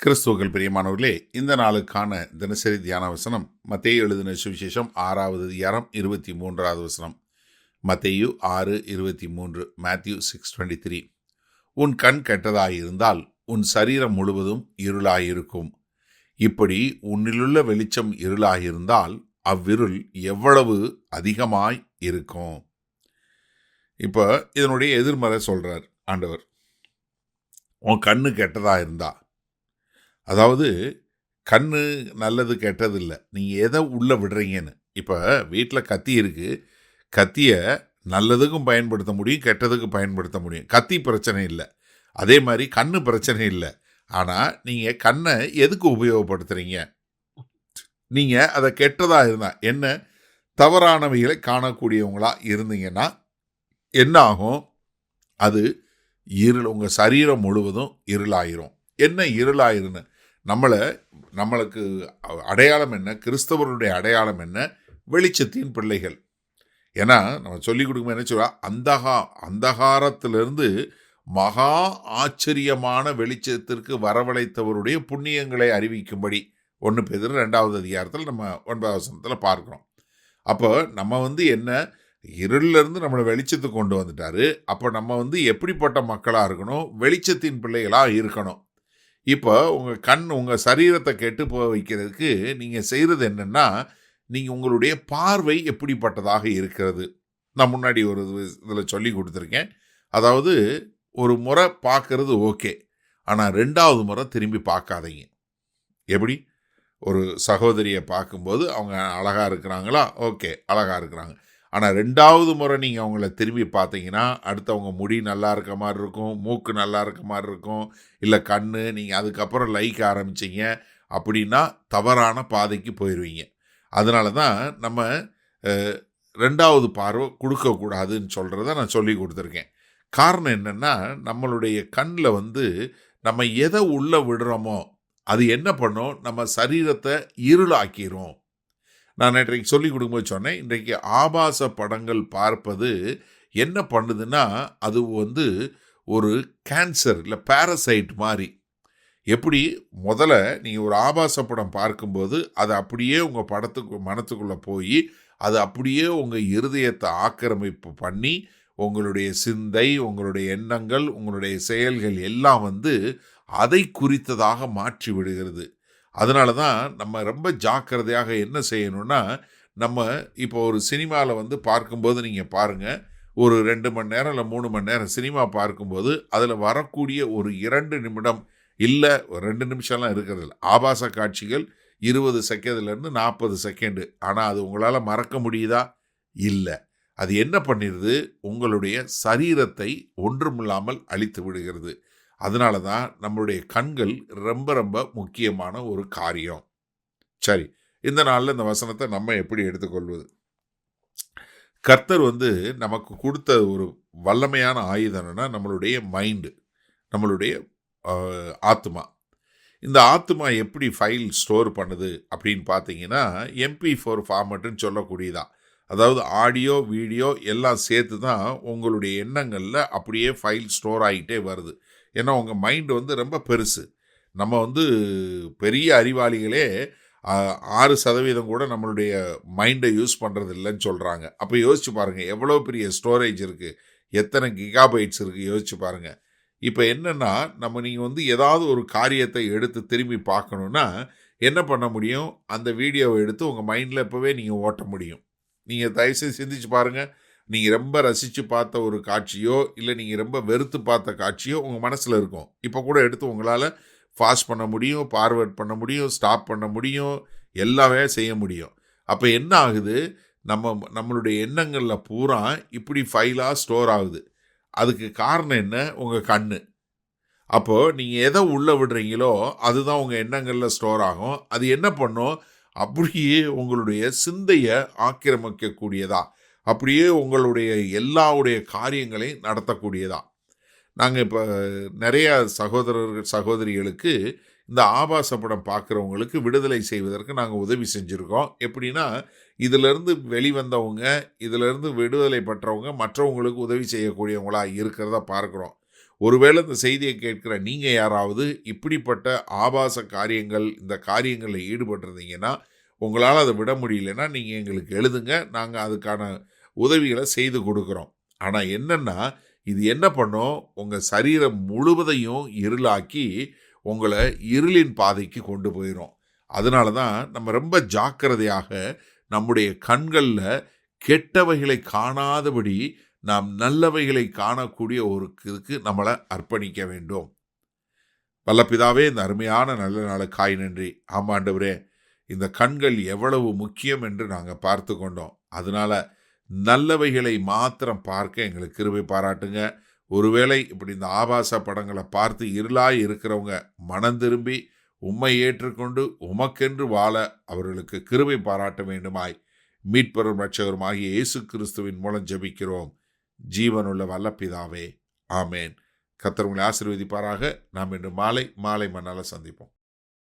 கிறிஸ்துவுக்குள் பிரியமானவர்களே, இந்த நாளுக்கான தினசரி தியான வசனம் மத்தேயு எழுதின சுவிசேஷம் 6வது அதிகாரம் 23வது வசனம். மத்தேயு 6:23. மேத்யூ 6:23. உன் கண் கெட்டதாயிருந்தால் உன் சரீரம் முழுவதும் இருளாயிருக்கும். இப்படி உன்னிலுள்ள வெளிச்சம் இருளாயிருந்தால் அவ்விருள் எவ்வளவு அதிகமாய் இருக்கும். இப்போ இதனுடைய எதிர்மறை சொல்றார் ஆண்டவர். உன் கண்ணு கெட்டதா இருந்தா, அதாவது கண்ணு நல்லது கெட்டது இல்லை, நீங்கள் எதை உள்ளே விடுறீங்கன்னு. இப்போ வீட்டில் கத்தி இருக்குது, கத்தியை நல்லதுக்கும் பயன்படுத்த முடியும், கெட்டதுக்கும் பயன்படுத்த முடியும். கத்தி பிரச்சனை இல்லை, அதே மாதிரி கண்ணு பிரச்சனை இல்லை. ஆனால் நீங்கள் கண்ணை எதுக்கு உபயோகப்படுத்துகிறீங்க? நீங்கள் அதை கெட்டதாக இருந்தால் என்ன, தவறானவைகளை காணக்கூடியவங்களா இருந்தீங்கன்னா என்ன ஆகும்? அது இருள், உங்கள் சரீரம் முழுவதும் இருளாயிரும். என்ன இருளாயிருன்னு நம்மளுக்கு அடையாளம் என்ன? கிறிஸ்தவருடைய அடையாளம் என்ன? வெளிச்சத்தின் பிள்ளைகள். ஏன்னா நம்ம சொல்லிக் கொடுக்கும் என்ன சொல்ல, அந்தகாரத்திலிருந்து மகா ஆச்சரியமான வெளிச்சத்திற்கு வரவழைத்தவருடைய புண்ணியங்களை அறிவிக்கும்படி 1 பேதுரு 2வது அதிகாரத்தில் நம்ம 9வது வசனத்தில் பார்க்குறோம். அப்போ நம்ம என்ன, இருளிலிருந்து நம்மளை வெளிச்சத்துக்கு கொண்டு வந்துட்டாரு. அப்போ நம்ம எப்படிப்பட்ட மக்களாக இருக்கணும்? வெளிச்சத்தின் பிள்ளைகளாக இருக்கணும். இப்போ உங்கள் சரீரத்தை கெட்டு போக வைக்கிறதுக்கு நீங்கள் செய்கிறது என்னென்னா, நீங்கள் உங்களுடைய பார்வை எப்படிப்பட்டதாக இருக்கிறது. நான் முன்னாடி ஒரு இதில் சொல்லி கொடுத்துருக்கேன். அதாவது ஒரு முறை பார்க்கறது ஓகே, ஆனால் 2வது முறை திரும்பி பார்க்காதீங்க. எப்படி? ஒரு சகோதரியை பார்க்கும்போது அவங்க அழகாக இருக்கிறாங்களா? ஓகே, அழகாக இருக்கிறாங்க. ஆனால் 2வது முறை நீங்கள் அவங்கள திரும்பி பார்த்தீங்கன்னா, அடுத்தவங்க முடி நல்லா இருக்க மாதிரி இருக்கும், மூக்கு நல்லா இருக்க மாதிரி இருக்கும், இல்லை கண்ணு, நீங்கள் அதுக்கப்புறம் லைக் ஆரம்பிச்சிங்க அப்படின்னா தவறான பாதைக்கு போயிடுவீங்க. அதனால தான் நம்ம 2வது பார்வை கொடுக்கக்கூடாதுன்னு சொல்கிறத நான் சொல்லி கொடுத்துருக்கேன். காரணம் என்னென்னா, நம்மளுடைய கண்ணில் நம்ம எதை உள்ளே விடுறோமோ அது என்ன பண்ணும்? நம்ம சரீரத்தை இருளாக்கிரும். நான் நேற்றைக்கு சொல்லி கொடுக்கும்போது சொன்னேன், இன்றைக்கு ஆபாச படங்கள் பார்ப்பது என்ன பண்ணுதுன்னா, அது ஒரு கேன்சர் இல்லை பேரசைட் மாதிரி. எப்படி முதல்ல நீங்கள் ஒரு ஆபாச படம் பார்க்கும்போது அது அப்படியே உங்கள் மனத்துக்குள்ளே போய் அது அப்படியே உங்கள் இருதயத்தை ஆக்கிரமிப்பு பண்ணி உங்களுடைய சிந்தை, உங்களுடைய எண்ணங்கள், உங்களுடைய செயல்கள் எல்லாம் அதை குறித்ததாக மாற்றி விடுகிறது. அதனால தான் நம்ம ரொம்ப ஜாக்கிரதையாக என்ன செய்யணும்னா, நம்ம இப்போ ஒரு சினிமாவில் பார்க்கும்போது நீங்கள் பாருங்கள், ஒரு 2 மணி நேரம் இல்லை 3 மணி நேரம் சினிமா பார்க்கும்போது அதில் வரக்கூடிய ஒரு 2 நிமிடம் இல்லை 2 நிமிஷம்லாம் இருக்கிறது இல்லை, ஆபாச காட்சிகள் 20 செகண்ட்லேருந்து 40 செகண்டு. ஆனால் அது உங்களால் மறக்க முடியுதா? இல்லை. அது என்ன பண்ணிடுது? உங்களுடைய சரீரத்தை ஒன்றுமில்லாமல் அழித்து விடுகிறது. அதனால தான் நம்மளுடைய கண்கள் ரொம்ப ரொம்ப முக்கியமான ஒரு காரியம். சரி, இந்த நாளில் இந்த வசனத்தை நம்ம எப்படி எடுத்துக்கொள்வது? கர்த்தர் நமக்கு கொடுத்த ஒரு வல்லமையான ஆயுதம்னா நம்மளுடைய மைண்டு, நம்மளுடைய ஆத்மா. இந்த ஆத்மா எப்படி ஃபைல் ஸ்டோர் பண்ணுது அப்படின்னு பார்த்தீங்கன்னா, MP4 ஃபார்மேட்டுன்னு சொல்லக்கூடியதான். அதாவது ஆடியோ வீடியோ எல்லாம் சேர்த்து தான் உங்களுடைய எண்ணங்களில் அப்படியே ஃபைல் ஸ்டோர் ஆகிட்டே வருது. ஏன்னா உங்கள் மைண்டு ரொம்ப பெருசு. நம்ம பெரிய அறிவாளிகளே 6% கூட நம்மளுடைய மைண்டை யூஸ் பண்ணுறது இல்லைன்னு சொல்கிறாங்க. அப்போ யோசிச்சு பாருங்கள், எவ்வளோ பெரிய ஸ்டோரேஜ் இருக்குது, எத்தனை கிகாபைட்ஸ் இருக்குது, யோசிச்சு பாருங்கள். இப்போ என்னென்னா, நீங்கள் ஏதாவது ஒரு காரியத்தை எடுத்து திரும்பி பார்க்கணுன்னா என்ன பண்ண முடியும்? அந்த வீடியோவை எடுத்து உங்கள் மைண்டில் இப்போவே நீங்கள் ஓட்ட முடியும். நீங்கள் தயவுசெய்து சிந்திச்சு பாருங்கள். நீங்கள் ரொம்ப ரசித்து பார்த்த ஒரு காட்சியோ இல்லை நீங்கள் ரொம்ப வெறுத்து பார்த்த காட்சியோ உங்கள் மனசில் இருக்கும். இப்போ கூட எடுத்து உங்களால் ஃபாஸ்ட் பண்ண முடியும், ஃபார்வர்ட் பண்ண முடியும், ஸ்டாப் பண்ண முடியும், எல்லாமே செய்ய முடியும். அப்போ என்ன ஆகுது? நம்மளுடைய எண்ணங்களில் பூரா இப்படி ஃபைலாக ஸ்டோர் ஆகுது. அதுக்கு காரணம் என்ன? உங்கள் கண்ணு. அப்போது நீங்கள் எதை உள்ளே விடுறீங்களோ அதுதான் உங்கள் எண்ணங்களில் ஸ்டோர் ஆகும். அது என்ன பண்ணும்? அப்படியே உங்களுடைய சிந்தையை ஆக்கிரமிக்கக்கூடியதா, அப்படியே உங்களுடைய எல்லாவுடைய காரியங்களையும் நடத்தக்கூடியதா. நாங்கள் இப்போ நிறைய சகோதரிகளுக்கு இந்த ஆபாச படம் பார்க்குறவங்களுக்கு விடுதலை செய்வதற்கு நாங்கள் உதவி செஞ்சுருக்கோம். எப்படின்னா, இதிலிருந்து வெளிவந்தவங்க, இதிலிருந்து விடுதலை பெற்றவங்க மற்றவங்களுக்கு உதவி செய்யக்கூடியவங்களாக இருக்கிறத பார்க்குறோம். ஒருவேளை இந்த செய்தியை கேட்கிற நீங்கள் யாராவது இப்படிப்பட்ட ஆபாச காரியங்கள், இந்த காரியங்களில் ஈடுபட்டிருந்தீங்கன்னா, உங்களால் அதை விட முடியலன்னா நீங்கள் எங்களுக்கு எழுதுங்க. நாங்கள் அதுக்கான உதவிகளை செய்து கொடுக்குறோம். ஆனால் என்னென்னா, இது என்ன பண்ணும், உங்கள் சரீரம் முழுவதையும் இருளாக்கி உங்களை இருளின் பாதைக்கு கொண்டு போயிடும். அதனால தான் நம்ம ரொம்ப ஜாக்கிரதையாக நம்முடைய கண்களில் கெட்டவைகளை காணாதபடி நாம் நல்லவைகளை காணக்கூடிய ஒரு இதுக்கு நம்மளை அர்ப்பணிக்க வேண்டும். வல்ல பிதாவே, இந்த அருமையான நல்ல நாளுக்காய் நன்றி. ஆமாண்டவரே, இந்த கண்கள் எவ்வளவு முக்கியம் என்று நாங்கள் பார்த்து கொண்டோம். அதனால நல்லவைகளை மாத்திரம் பார்க்க எங்களுக்கு கிருபை பாராட்டுங்க. ஒருவேளை இப்படி இந்த ஆபாச படங்களை பார்த்து இருளாய் இருக்கிறவங்க மனம் திரும்பி உம்மை ஏற்றுக்கொண்டு உமக்கென்று வாழ அவர்களுக்கு கிருபை பாராட்ட வேண்டுமாய் மீட்பெரும் இரட்சகருமாகிய இயேசு கிறிஸ்துவின் மூலம் ஜெபிக்கிறோம் ஜீவனுள்ள வல்ல பிதாவே, ஆமேன். கர்த்தர் உங்களை ஆசீர்வதிப்பாராக. நாம் இன்று மாலை மண்ணால சந்திப்போம்.